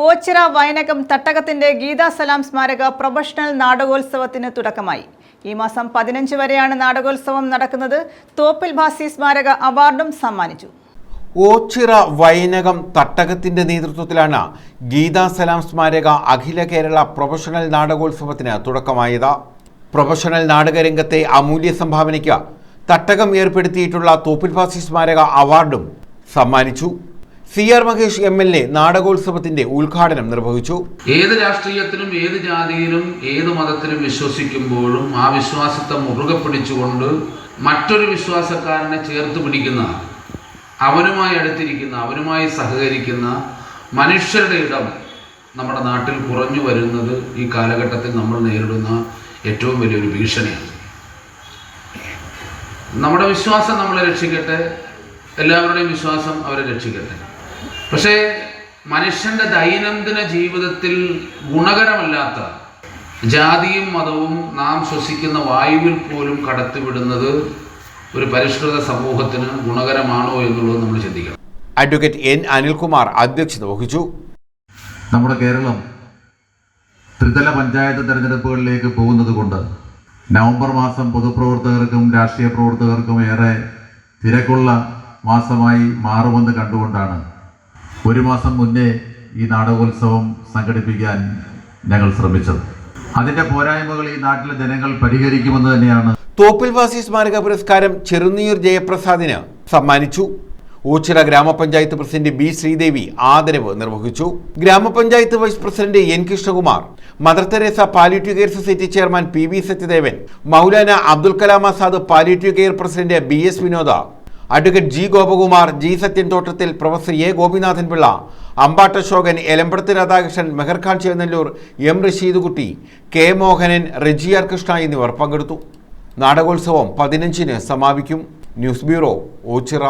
ഓച്ചിറ വയനകം തട്ടകത്തിന്റെ ഗീതാ സലാം സ്മാരക പ്രൊഫഷണൽ നാടകോത്സവത്തിന് തുടക്കമായി. ഈ മാസം 15 വരെയാണ് നാടകോത്സവം നടക്കുന്നത്. തോപ്പിൽ ഭാസി സ്മാരക അവാർഡും സമ്മാനിച്ചു. ഓച്ചിറ വയനകം തട്ടകത്തിന്റെ നേതൃത്വത്തിലാണ് ഗീതാ സലാം സ്മാരക അഖില കേരള പ്രൊഫഷണൽ നാടകോത്സവത്തിന് തുടക്കമായത്. പ്രൊഫഷണൽ നാടകരംഗത്തെ അമൂല്യ സംഭാവനയ്ക്ക് തട്ടകം ഏർപ്പെടുത്തിയിട്ടുള്ള തോപ്പിൽ ഭാസി സ്മാരക അവാർഡും സമ്മാനിച്ചു. CR മഹേഷ് MLA നാടകോത്സവത്തിന്റെ ഉദ്ഘാടനം നിർവഹിച്ചു. ഏത് രാഷ്ട്രീയത്തിലും ഏത് ജാതിയിലും ഏത് മതത്തിലും വിശ്വസിക്കുമ്പോഴും ആ വിശ്വാസത്തെ മുറുകെ പിടിച്ചുകൊണ്ട് മറ്റൊരു വിശ്വാസക്കാരനെ ചേർത്ത് പിടിക്കുന്ന, അവനുമായി അടുത്തിരിക്കുന്ന, അവനുമായി സഹകരിക്കുന്ന മനുഷ്യരുടെ ഇടം നമ്മുടെ നാട്ടിൽ കുറഞ്ഞു വരുന്നത് ഈ കാലഘട്ടത്തിൽ നമ്മൾ നേരിടുന്ന ഏറ്റവും വലിയൊരു ഭീഷണിയാണ്. നമ്മുടെ വിശ്വാസം നമ്മളെ രക്ഷിക്കട്ടെ, എല്ലാവരുടെയും വിശ്വാസം അവരെ രക്ഷിക്കട്ടെ. പക്ഷേ മനുഷ്യൻ്റെ ദൈനംദിന ജീവിതത്തിൽ ഗുണകരമല്ലാത്ത ജാതിയും മതവും നാം ശ്വസിക്കുന്ന വായുവിൽ പോലും കടത്തിവിടുന്നത് ഒരു പരിഷ്കൃത സമൂഹത്തിന് ഗുണകരമാണോ എന്നുള്ളത് നമ്മൾ ചിന്തിക്കണം. Advocate N. അനിൽകുമാർ അധ്യക്ഷത വഹിച്ചു. നമ്മുടെ കേരളം ത്രിതല പഞ്ചായത്ത് തെരഞ്ഞെടുപ്പുകളിലേക്ക് പോകുന്നത് കൊണ്ട് നവംബർ മാസം പൊതുപ്രവർത്തകർക്കും രാഷ്ട്രീയ പ്രവർത്തകർക്കും ഏറെ തിരക്കുള്ള മാസമായി മാറുമെന്ന് കണ്ടുകൊണ്ടാണ് ഒരു മാസം മുന്നേ ഈ നാടകോത്സവം സംഘടിപ്പിക്കാൻ ഞങ്ങൾ ശ്രമിച്ചത്. അതിൻ്റെ പോരായ്മകൾ ഈ നാട്ടിലെ ജനങ്ങൾ പരിഹരിക്കുമെന്ന് തന്നെയാണ്. തോപ്പിൽ ഭാസി സ്മാരക പുരസ്കാരം ചെറുനീർ ജയപ്രസാദിന് സമ്മാനിച്ചു. ഓച്ചിറ ഗ്രാമപഞ്ചായത്ത് പ്രസിഡന്റ് B. ശ്രീദേവി ആദരവ് നിർവഹിച്ചു. ഗ്രാമപഞ്ചായത്ത് vice president N. Krishnakumar, mother Teresa palliative care society chairman PV Sathyadevan, Maulana Abdul Kalam Azad palliative care president BS Vinoda, advocate G. Gopakumar, G. Sathyan Thottathil, professor A. Gopinathan Pillai, Ambattu Ashokan, Elambadath Radhakrishnan, Meharkhan Chennallur, M. Rasheedkutty, K. Mohanan, റെജിയാർ കൃഷ്ണ എന്നിവർ പങ്കെടുത്തു. നാടകോത്സവം 15-ന് സമാപിക്കും. News bureau, Ochira.